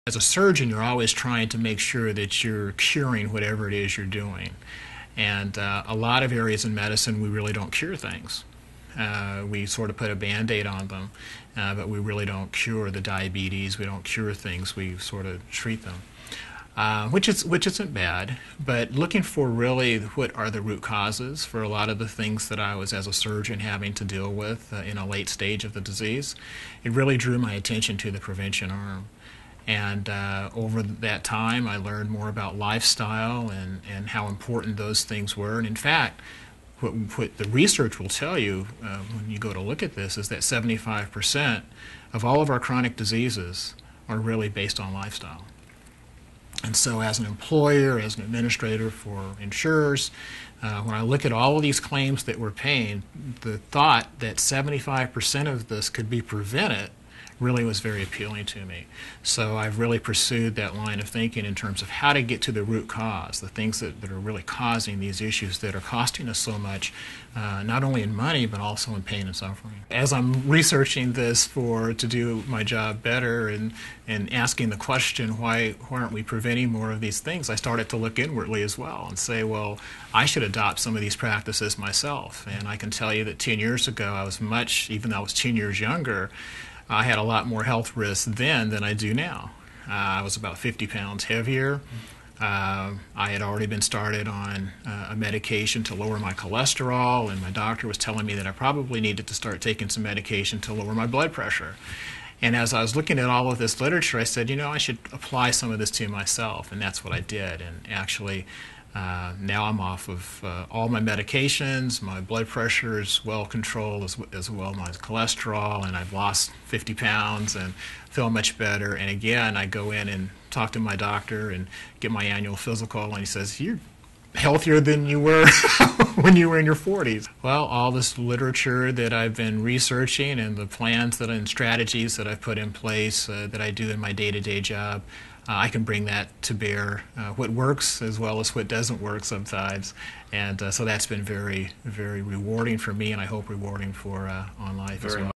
As a surgeon, you're always trying to make sure that you're curing whatever it is you're doing. And a lot of areas in medicine, we really don't cure things. We sort of put a Band-Aid on them, but we really don't cure the diabetes. We don't cure things. We sort of treat them, which isn't bad. But looking for really what are the root causes for a lot of the things that I was, as a surgeon, having to deal with in a late stage of the disease, it really drew my attention to the prevention arm. And over that time, I learned more about lifestyle and how important those things were. And in fact, what the research will tell you when you go to look at this is that 75% of all of our chronic diseases are really based on lifestyle. And so as an employer, as an administrator for insurers, when I look at all of these claims that we're paying, the thought that 75% of this could be prevented really was very appealing to me. So I've really pursued that line of thinking in terms of how to get to the root cause, the things that are really causing these issues that are costing us so much, not only in money, but also in pain and suffering. As I'm researching this to do my job better and asking the question, why aren't we preventing more of these things, I started to look inwardly as well and say, well, I should adopt some of these practices myself. And I can tell you that 10 years ago, even though I was 10 years younger, I had a lot more health risks then than I do now. I was about 50 pounds heavier. I had already been started on a medication to lower my cholesterol, and my doctor was telling me that I probably needed to start taking some medication to lower my blood pressure. And as I was looking at all of this literature, I said, you know, I should apply some of this to myself, and that's what I did. And actually, now I'm off of all my medications. My blood pressure is well controlled, as well my cholesterol, and I've lost 50 pounds and feel much better. And again, I go in and talk to my doctor and get my annual physical, and he says, you're healthier than you were when you were in your 40s. Well, all this literature that I've been researching and the plans and strategies that I've put in place that I do in my day-to-day job, I can bring that to bear, what works as well as what doesn't work sometimes. And so that's been very, very rewarding for me, and I hope rewarding for Onlife as well.